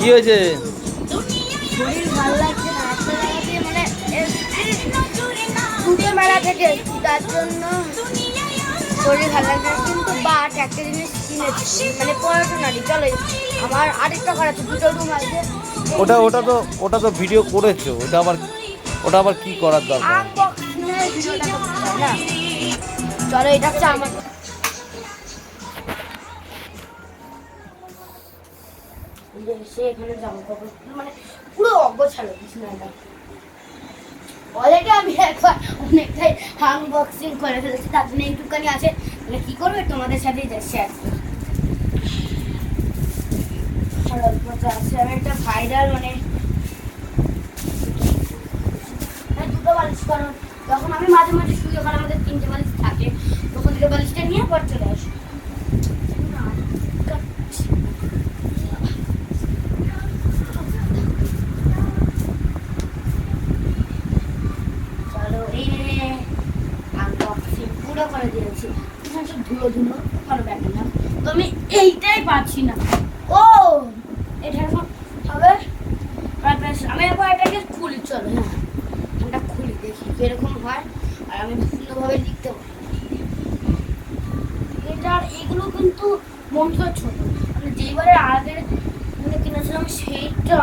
কি হয়েছে? শরীর ভালো লাগছে না, একটা জায়গা দিয়ে মানে দুটো মেলা থেকে তার জন্য শরীর ভালো লাগছে না। কিন্তু বাট একটা জিনিস কিনেছি, মানে পড়াশোনারই। চলো, আমার আরেকটা ঘর আছে, দুটো রুম আছে। ওটা তো ভিডিও করেছো, ওটা আবার কি করার দরকার? আনবক্সিং এর ভিডিওটা করতে চাই না। চলো, এটা হচ্ছে আমার সে এখানে জামা কাপড় মানে পুরো অগোছালো কিছু না। অলরেডি আমি একবার অনেকটাই আনবক্সিং করে ফেলেছি, তার জন্য একটুখানি আছে, মানে কি করবে তোমাদের সাথেই শেয়ার আছে। আমি একটা ভাইরাল মানে দুটো বালিশ, কারণ যখন আমি মাঝে মাঝে শুই, ওখানে আমাদের 3টে বালিশ থাকে, তখন দুটো বালিশটা নিয়ে পর চলে আসি। পুরো করে দিয়েছি, ধুলো ধুলো ভালো ব্যাপার না। তো আমি এইটাই পাচ্ছি না। ও এটা এখন হবে। আমি একবার এটাকে খুলি, চলো। হ্যাঁ, এটা খুলি, দেখি কিরকম হয়। আর আমি সুন্দরভাবে লিখতে পারি। এটার এগুলো কিন্তু মনটা ছোট, মানে যেবারে আগের মানে কিনেছিলাম সেইটা।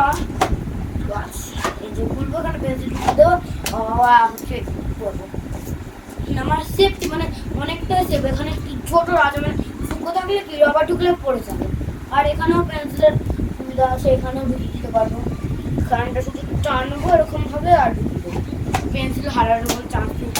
এই যে খুলবো, এখানে পেন্সিল দেবো, হচ্ছে করবো আমার সেফটি, মানে অনেকটাই সেফ। এখানে একটু ছোট আছে, মানে শুকো থাকলে কি রবার ঢুকলে পড়ে যাবে। আর এখানেও পেন্সিলের সুবিধা আছে, এখানেও ঢুকিয়ে দিতে পারবো। কারেন্টটা শুধু টানবো এরকম ভাবে, আর পেন্সিল হারানোর কোনো চান্স নেই।